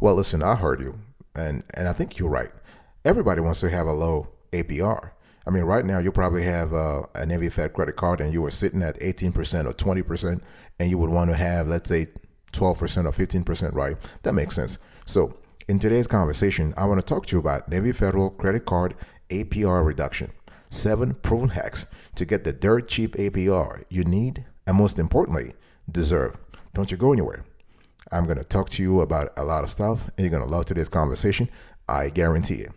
Well, listen, I heard you, and I think you're right. Everybody wants to have a low APR. I mean, right now you probably have an Navy Fed credit card, and you were sitting at 18% or 20%, and you would want to have, let's say, 12% or 15%, right? That makes sense. So, in today's conversation, I want to talk to you about Navy Federal credit card APR reduction. 7 proven hacks to get the dirt cheap APR you need, and most importantly, deserve. Don't you go anywhere. I'm going to talk to you about a lot of stuff, and you're going to love today's conversation. I guarantee it.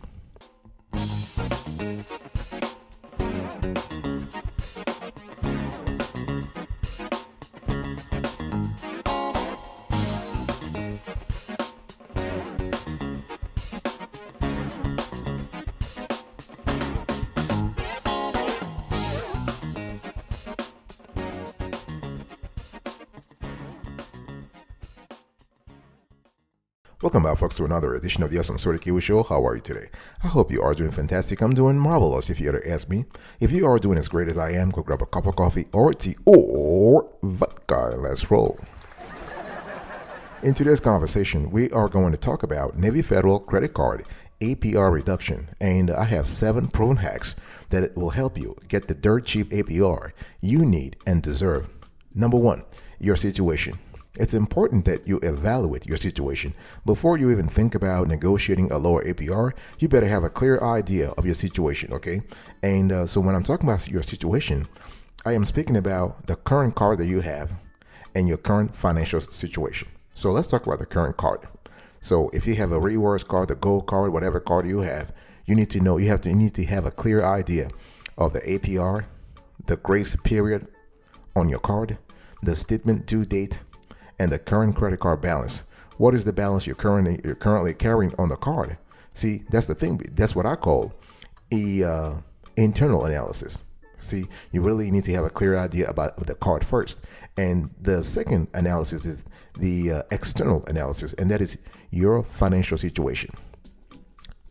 Welcome back, folks, to another edition of the Awesome Sort of Kiwi Show. How are you today? I hope you are doing fantastic. I'm doing marvelous, if you had to ask me. If you are doing as great as I am, go grab a cup of coffee or tea or vodka and let's roll. In today's conversation, we are going to talk about Navy Federal credit card APR reduction, and I have 7 proven hacks that will help you get the dirt cheap APR you need and deserve. Number 1, your situation. It's important that you evaluate your situation. Before you even think about negotiating a lower APR, you better have a clear idea of your situation, okay? And so when I'm talking about your situation, I am speaking about the current card that you have and your current financial situation. So let's talk about the current card. So if you have a rewards card, the gold card, whatever card you have, you need to know, you need to have a clear idea of the APR, the grace period on your card, the statement due date, and the current credit card balance. What is the balance you're currently carrying on the card? See, that's the thing. That's what I call internal analysis. See, you really need to have a clear idea about the card first. And the second analysis is the external analysis, and that is your financial situation.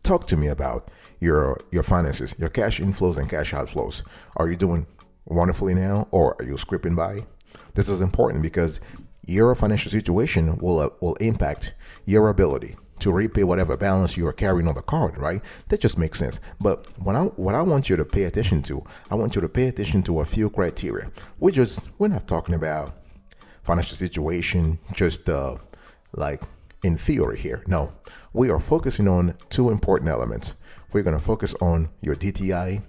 Talk to me about your finances, your cash inflows and cash outflows. Are you doing wonderfully now, or are you scraping by? This is important because your financial situation will impact your ability to repay whatever balance you are carrying on the card, right? That just makes sense. But what I want you to pay attention to, I want you to pay attention to a few criteria. We're not talking about financial situation just like in theory here. No, we are focusing on 2 important elements. We're going to focus on your DTI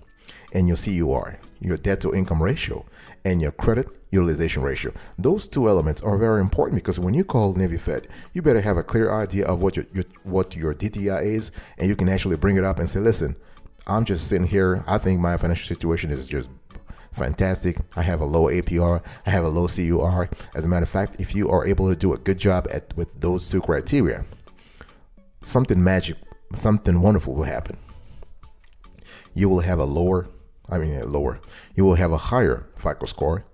and your CUR, your debt to income ratio, and your credit utilization ratio. Those 2 elements are very important because when you call Navy Fed, you better have a clear idea of what your DTI is, and you can actually bring it up and say, listen, I'm just sitting here. I think my financial situation is just fantastic. I have a low APR. I have a low CUR. As a matter of fact, if you are able to do a good job with those 2 criteria, something wonderful will happen. You will have you will have a higher FICO score,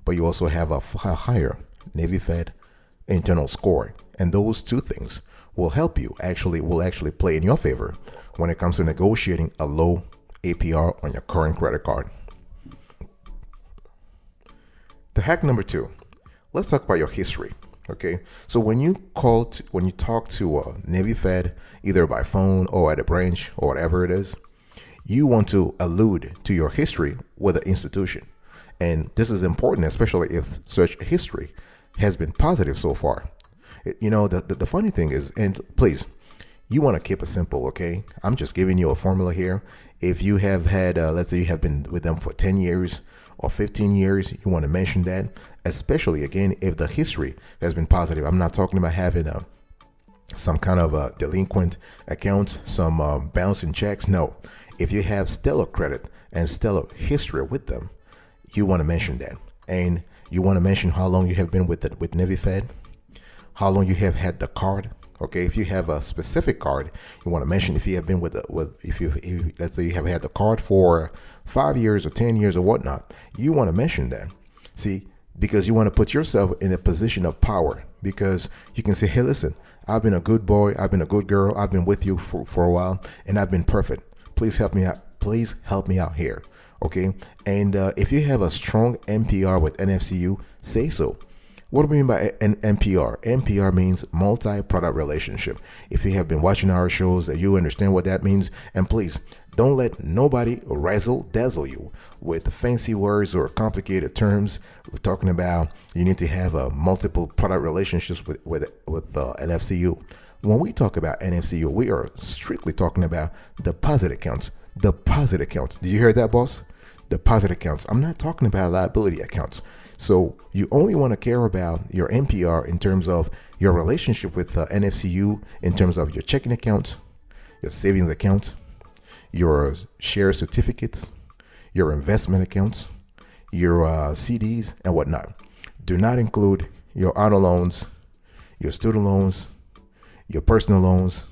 but you also have a higher Navy Fed internal score. And those 2 things will actually play in your favor when it comes to negotiating a low APR on your current credit card. The hack number 2, let's talk about your history. Okay, so when you talk to a Navy Fed, either by phone or at a branch or whatever it is, you want to allude to your history with the institution. And this is important, especially if such history has been positive so far. The funny thing is, and please, you want to keep it simple, okay? I'm just giving you a formula here. If you have had, let's say you have been with them for 10 years or 15 years, you want to mention that, especially, again, if the history has been positive. I'm not talking about having some kind of a delinquent account, some bouncing checks. No. If you have stellar credit and stellar history with them, you want to mention that. And you want to mention how long you have been with Navy Fed, how long you have had the card. Okay, if you have a specific card, you want to mention if you have been if let's say you have had the card for 5 years or 10 years or whatnot, you want to mention that. See, because you want to put yourself in a position of power, because you can say, hey, listen, I've been a good boy, I've been a good girl, I've been with you for a while, and I've been perfect. Please help me out. Please help me out here. Okay. And if you have a strong MPR with NFCU, say so. What do we mean by an NPR? NPR means multi-product relationship. If you have been watching our shows, you understand what that means. And please, don't let nobody razzle dazzle you with fancy words or complicated terms. We're talking about you need to have a multiple product relationships with an FCU. When we talk about NFCU, we are strictly talking about deposit accounts. Deposit accounts. Did you hear that, boss? Deposit accounts. I'm not talking about liability accounts. So you only want to care about your NPR in terms of your relationship with NFCU, in terms of your checking account, your savings account, your share certificates, your investment accounts, your CDs, and whatnot. Do not include your auto loans, your student loans, your personal loans,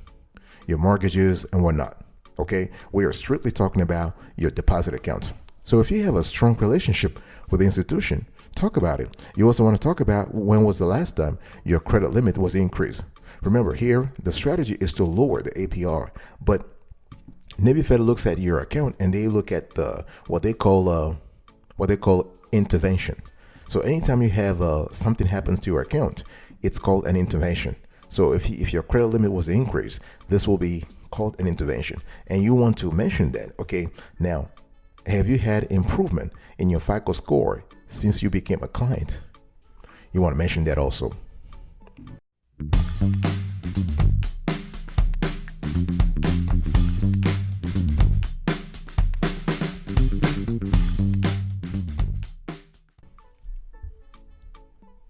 your mortgages, and whatnot. Okay, we are strictly talking about your deposit accounts. So if you have a strong relationship with the institution, talk about it. You also want to talk about when was the last time your credit limit was increased. Remember, here the strategy is to lower the APR, but Navy Fed looks at your account and they look at what they call intervention. So anytime you have something happens to your account, it's called an intervention. So if your credit limit was increased, this will be called an intervention, and you want to mention that. Okay, now, have you had improvement in your FICO score since you became a client? You want to mention that also.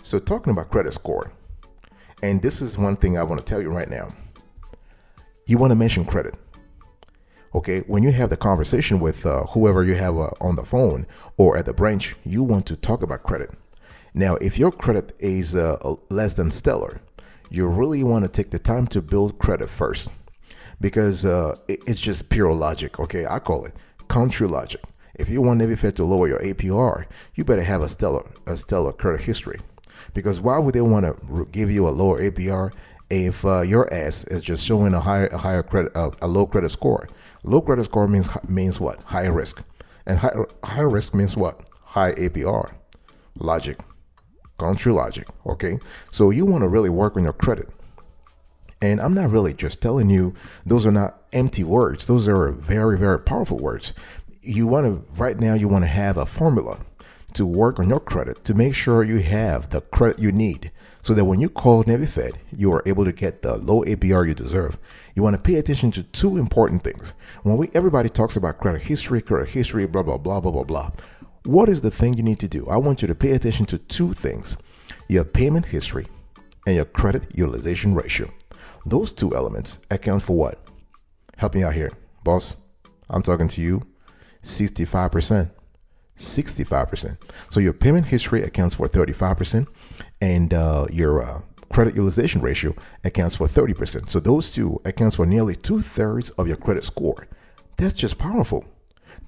So talking about credit score, and this is one thing I want to tell you right now. You want to mention credit. Okay, when you have the conversation with whoever you have on the phone or at the branch, you want to talk about credit. Now, if your credit is less than stellar, you really want to take the time to build credit first, because it's just pure logic. Okay, I call it country logic. If you want Navy Fed to lower your APR, you better have a stellar credit history. Because why would they want to give you a lower APR if your ass is just showing a low credit score? Low credit score means what? High risk, and high risk means what? High APR. Logic, country logic. Okay, so you want to really work on your credit. And I'm not really just telling you those are not empty words. Those are very, very powerful words. You want to have a formula to work on your credit to make sure you have the credit you need, so that when you call Navy Fed, you are able to get the low APR you deserve. You want to pay attention to two important things. When everybody talks about credit history, blah, blah, blah, blah, blah, blah. What is the thing you need to do? I want you to pay attention to two things: your payment history and your credit utilization ratio. Those two elements account for what? Help me out here, boss. I'm talking to you. 65%. 65%. So your payment history accounts for 35%, and your credit utilization ratio accounts for 30%. So those two accounts for nearly 2/3 of your credit score. That's just powerful.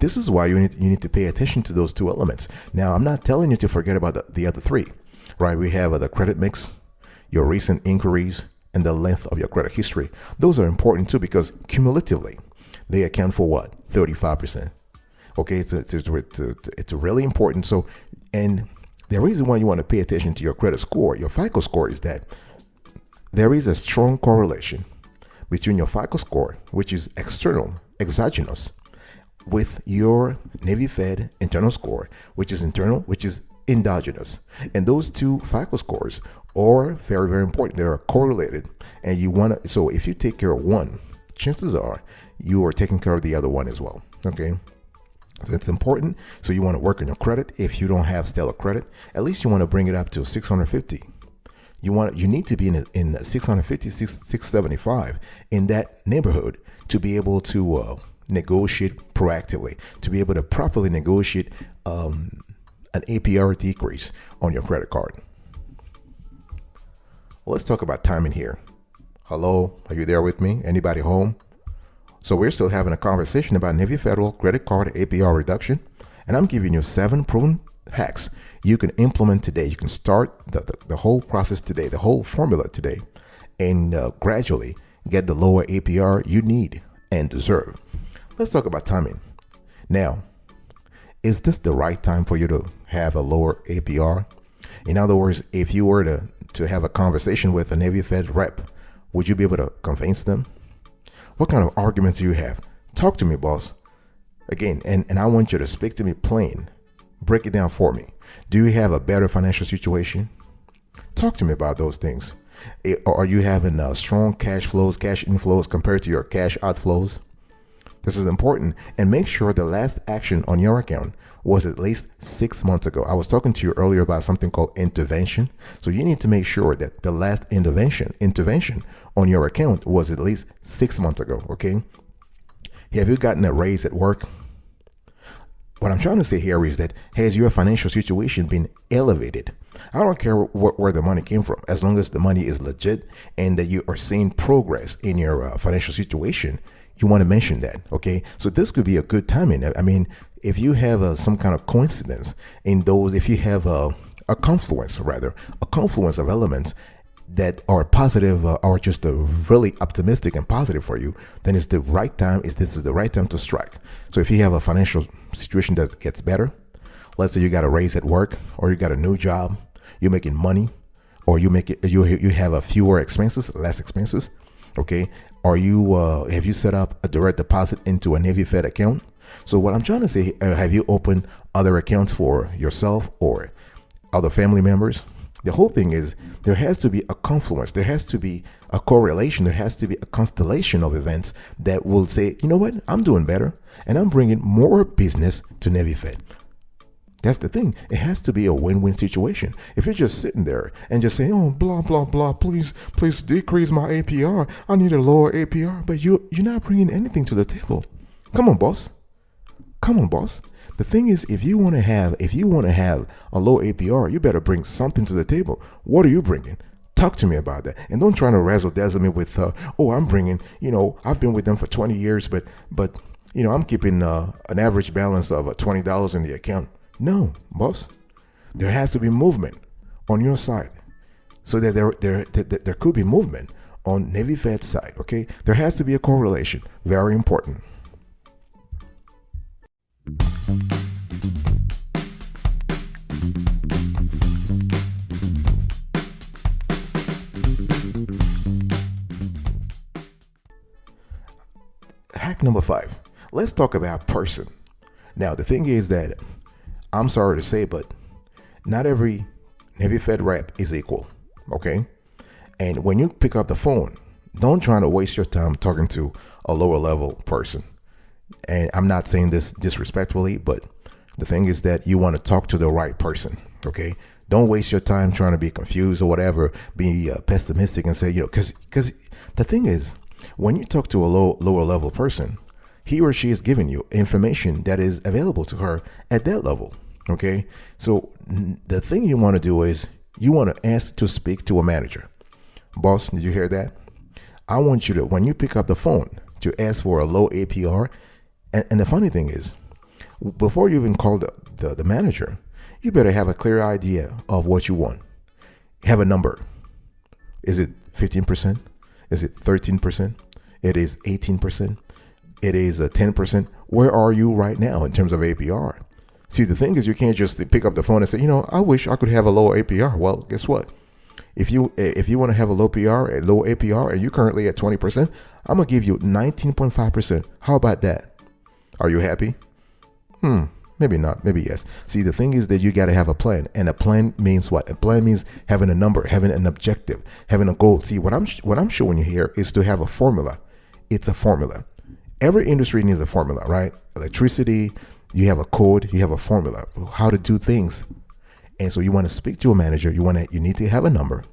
This is why you need to pay attention to those two elements. Now, I'm not telling you to forget about the other three, right? We have the credit mix, your recent inquiries, and the length of your credit history. Those are important too, because cumulatively they account for what? 35%. Okay, it's really important. So, and the reason why you want to pay attention to your credit score, your FICO score, is that there is a strong correlation between your FICO score, which is external, exogenous, with your Navy Fed internal score, which is internal, which is endogenous. And those two FICO scores are very, very important. They are correlated, and you want to. So if you take care of one, chances are you are taking care of the other one as well. Okay. So it's important. So you want to work on your credit. If you don't have stellar credit, at least you want to bring it up to 650. You need to be in 650, 675, in that neighborhood, to be able to negotiate proactively, to be able to properly negotiate an APR decrease on your credit card. Let's talk about timing here. Hello, are you there with me? Anybody home? So we're still having a conversation about Navy Federal credit card APR reduction, and I'm giving you 7 proven hacks you can implement today. You can start the whole process today, the whole formula today, and gradually get the lower APR you need and deserve. Let's talk about timing. Now, is this the right time for you to have a lower APR? In other words, if you were to have a conversation with a Navy Fed rep, would you be able to convince them? What kind of arguments do you have? Talk to me, boss. Again, and I want you to speak to me plain. Break it down for me. Do you have a better financial situation? Talk to me about those things. Are you having strong cash flows, cash inflows compared to your cash outflows? This is important. And make sure the last action on your account was at least 6 months ago. I was talking to you earlier about something called intervention. So you need to make sure that the last intervention on your account was at least 6 months ago. Okay. Have you gotten a raise at work? What I'm trying to say here is that has your financial situation been elevated? I don't care where the money came from, as long as the money is legit and that you are seeing progress in your financial situation. You want to mention that, okay? So this could be a good timing. I mean, if you have some kind of coincidence in those, if you have a confluence of elements that are positive or just really optimistic and positive for you, then it's the right time. This is the right time to strike. So if you have a financial situation that gets better, let's say you got a raise at work, or you got a new job, you're making money, or you have a fewer expenses, less expenses, okay? Are you have you set up a direct deposit into a Navy Fed account? So what I'm trying to say, have you opened other accounts for yourself or other family members? The whole thing is there has to be a confluence. There has to be a correlation. There has to be a constellation of events that will say, you know what, I'm doing better and I'm bringing more business to Navy Fed. That's the thing. It has to be a win-win situation. If you're just sitting there and just saying, oh, blah, blah, blah, please decrease my APR. I need a lower APR. But you're not bringing anything to the table. Come on, boss. The thing is, if you want to have a low APR, you better bring something to the table. What are you bringing? Talk to me about that. And don't try to razzle dazzle me with, I'm bringing, I've been with them for 20 years, but I'm keeping an average balance of $20 in the account. No, boss. There has to be movement on your side, so that there could be movement on Navy Fed's side. Okay, there has to be a correlation. Very important. Hack number 5. Let's talk about person. Now, the thing is that I'm sorry to say, but not every Navy Fed rep is equal, okay? And when you pick up the phone, don't try to waste your time talking to a lower level person. And I'm not saying this disrespectfully, but the thing is that you want to talk to the right person, okay? Don't waste your time trying to be confused or whatever, be pessimistic and say, because the thing is, when you talk to a lower level person, he or she is giving you information that is available to her at that level. Okay. So the thing you want to do is you want to ask to speak to a manager. Boss, did you hear that? I want you to, when you pick up the phone, to ask for a low APR. And the funny thing is, before you even call the manager, you better have a clear idea of what you want. Have a number. Is it 15%? Is it 13%? It is 18%. It is 10%. Where are you right now in terms of APR? See, the thing is, you can't just pick up the phone and say, I wish I could have a lower APR. Well, guess what? If you want to have a low APR, and you're currently at 20%, I'm gonna give you 19.5%. How about that? Are you happy? Maybe not. Maybe yes. See, the thing is that you got to have a plan, and a plan means what? A plan means having a number, having an objective, having a goal. See, what I'm showing you here is to have a formula. It's a formula. Every industry needs a formula, right? Electricity, you have a code, you have a formula, how to do things. And so you want to speak to a manager, you need to have a number.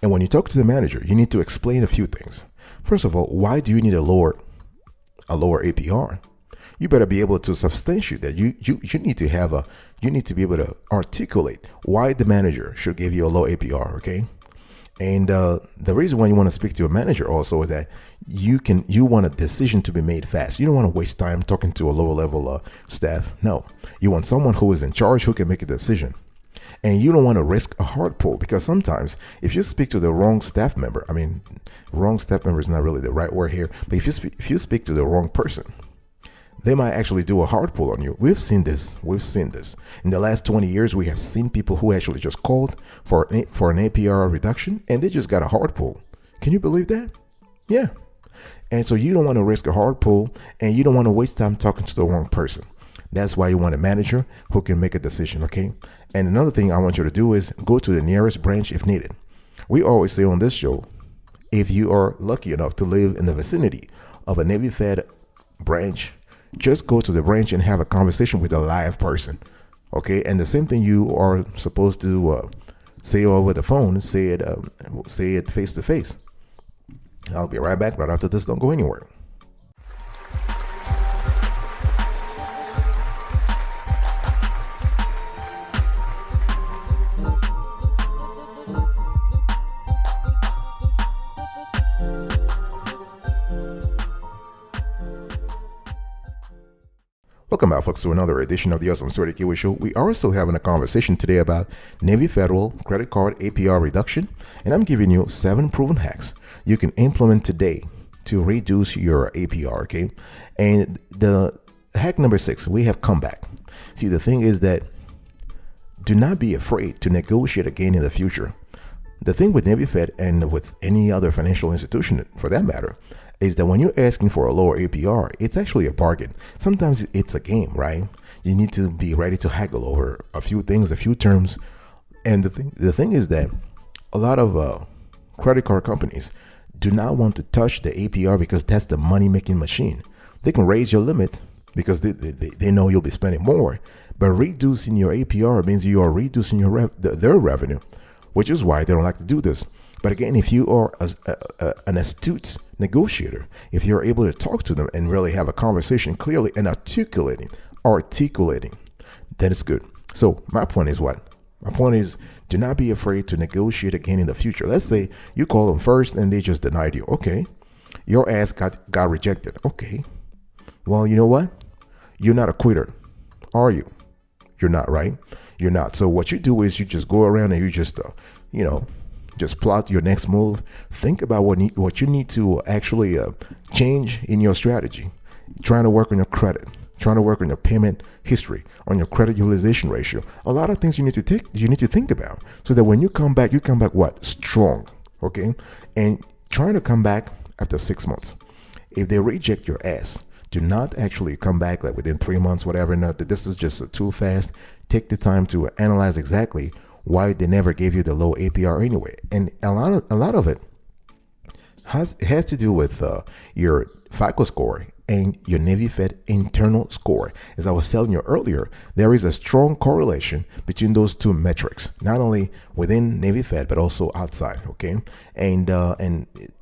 And when you talk to the manager, you need to explain a few things. First of all, why do you need a lower APR? You better be able to substantiate that. You need to be able to articulate why the manager should give you a low APR, okay? And the reason why you want to speak to a manager also is that you want a decision to be made fast. You don't want to waste time talking to a lower level staff. No, you want someone who is in charge, who can make a decision. And you don't want to risk a hard pull, because sometimes if you speak to the wrong staff member, wrong staff member is not really the right word here, but if you speak to the wrong person, they might actually do a hard pull on you. We've seen this. In the last 20 years. We have seen people who actually just called for an APR reduction, and they just got a hard pull. Can you believe that? Yeah. And so you don't want to risk a hard pull, and you don't want to waste time talking to the wrong person. That's why you want a manager who can make a decision, okay? And another thing I want you to do is go to the nearest branch if needed. We always say on this show, if you are lucky enough to live in the vicinity of a Navy Fed branch, just go to the branch and have a conversation with a live person, okay? And the same thing you are supposed to say over the phone, say it face to face. I'll be right back right after this. Don't go anywhere. Welcome back, folks, to another edition of the Awesome Story Kiwi Show. We are still having a conversation today about Navy Federal credit card APR reduction, and I'm giving you 7 proven hacks you can implement today to reduce your APR, okay? And the hack number 6, we have comeback. See, the thing is that do not be afraid to negotiate again in the future. The thing with Navy Fed and with any other financial institution for that matter is that when you're asking for a lower APR, it's actually a bargain. Sometimes it's a game, right? You need to be ready to haggle over a few things, a few terms. And the thing is that a lot of credit card companies do not want to touch the APR because that's the money-making machine. They can raise your limit because they know you'll be spending more. But reducing your APR means you are reducing their revenue, which is why they don't like to do this. But again, if you are an astute negotiator, if you're able to talk to them and really have a conversation clearly and articulating, then it's good. So my point is what? My point is, do not be afraid to negotiate again in the future. Let's say you call them first and they just denied you. Okay. Your ask got rejected. Okay. Well, you know what? You're not a quitter, are you? You're not, right? You're not. So what you do is you just go around and you just, just plot your next move. Think about what you need to actually change in your strategy. Trying to work on your credit, trying to work on your payment history, on your credit utilization ratio. A lot of things you need to think about so that when you come back what? Strong, okay? And trying to come back after 6 months. If they reject your ass, do not actually come back like within 3 months, whatever. No, this is just too fast. Take the time to analyze exactly why they never gave you the low APR anyway. And a lot of it has to do with your FICO score and your Navy Fed internal score. As I was telling you earlier, there is a strong correlation between those two metrics, not only within Navy Fed, but also outside, okay? And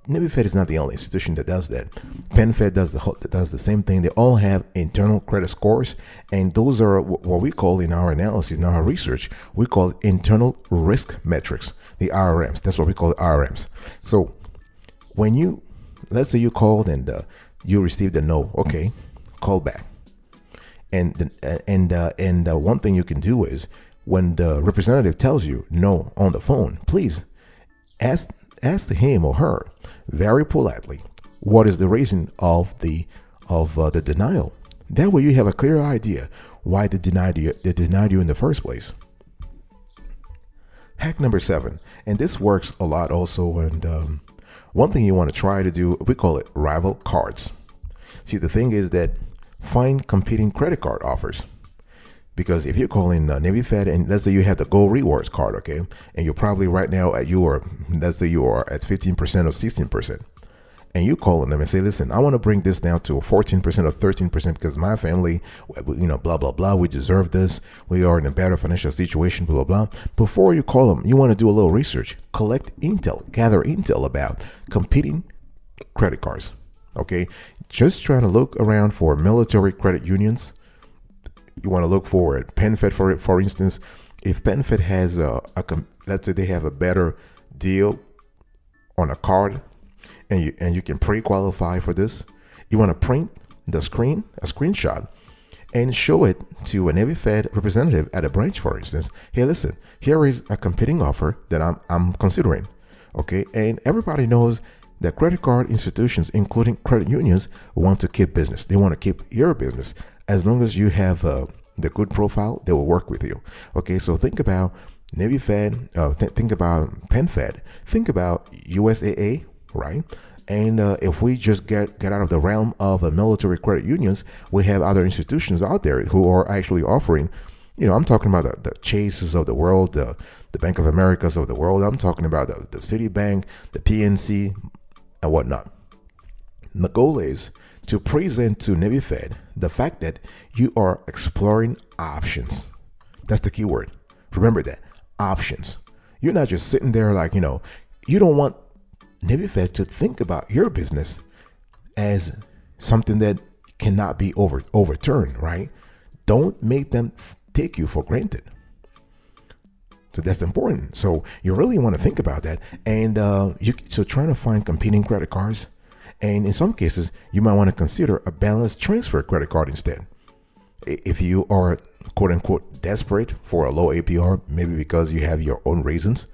Navy Fed is not the only institution that does that. PenFed does the same thing. They all have internal credit scores, and those are what we call in our analysis, in our research, we call it internal risk metrics, the IRMs. That's what we call IRMs. So when let's say you called and you received a no, okay, call back. And one thing you can do is when the representative tells you no on the phone, please ask him or her very politely, what is the reason of the denial? That way you have a clear idea why they denied you in the first place. Hack number 7, and this works a lot also. And one thing you want to try to do, we call it rival cards. See, the thing is that find competing credit card offers. Because if you're calling Navy Fed and let's say you have the Go Rewards card, okay, and you're probably right now let's say you are at 15% or 16%, and you calling them and say, listen, I want to bring this down to 14% or 13% because my family, blah, blah, blah, we deserve this. We are in a better financial situation, blah, blah, blah. Before you call them, you want to do a little research, collect intel, gather intel about competing credit cards, okay? Just trying to look around for military credit unions. You want to look for it. PenFed, for instance, if PenFed has let's say they have a better deal on a card, and you can pre-qualify for this, you want to print a screenshot, and show it to a Navy Fed representative at a branch, for instance. Hey, listen, here is a competing offer that I'm considering, okay? And everybody knows The credit card institutions, including credit unions, want to keep business. They want to keep your business. As long as you have the good profile, they will work with you. Okay, so think about Navy Fed, think about Penn Fed, think about USAA, right? And if we just get out of the realm of military credit unions, we have other institutions out there who are actually offering, I'm talking about the Chases of the world, the Bank of Americas of the world. I'm talking about the Citibank, the PNC, and whatnot. The goal is to present to Navy Fed the fact that you are exploring options. That's the key word. Remember that, options. You're not just sitting there like, you don't want Navy Fed to think about your business as something that cannot be overturned, right? Don't make them take you for granted. So that's important. So you really want to think about that. And so trying to find competing credit cards. And in some cases, you might want to consider a balance transfer credit card instead. If you are, quote unquote, desperate for a low APR, maybe because you have your own reasons,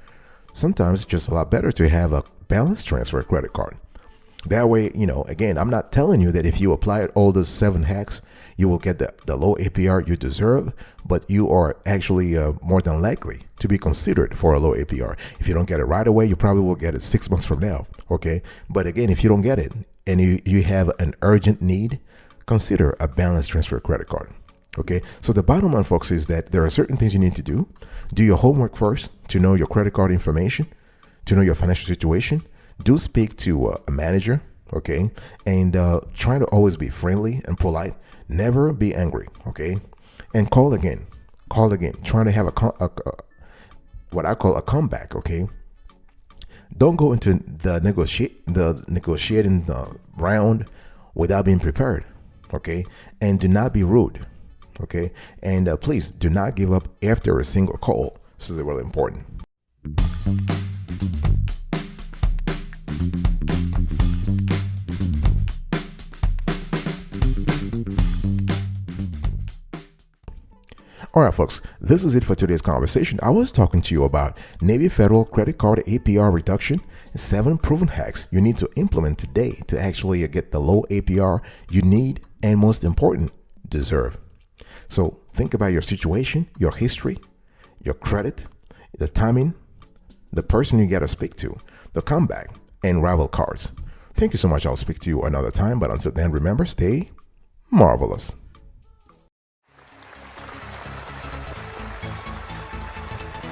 sometimes it's just a lot better to have a balance transfer credit card. That way, again, I'm not telling you that if you apply all those 7 hacks, you will get the low APR you deserve, but you are actually more than likely to be considered for a low APR. If you don't get it right away, you probably will get it 6 months from now, okay? But again, if you don't get it and you have an urgent need, consider a balance transfer credit card, okay? So the bottom line, folks, is that there are certain things you need to do. Do your homework first to know your credit card information, to know your financial situation. Do speak to a manager, okay? And try to always be friendly and polite. Never be angry, okay? And call again. Trying to have what I call a comeback, okay? Don't go into the negotiating round without being prepared, okay? And do not be rude, okay? And please do not give up after a single call. This is really important. All right, folks, this is it for today's conversation. I was talking to you about Navy Federal Credit Card APR Reduction, 7 proven hacks you need to implement today to actually get the low APR you need and, most important, deserve. So think about your situation, your history, your credit, the timing, the person you got to speak to, the comeback, and rival cards. Thank you so much. I'll speak to you another time, but until then, remember, stay marvelous.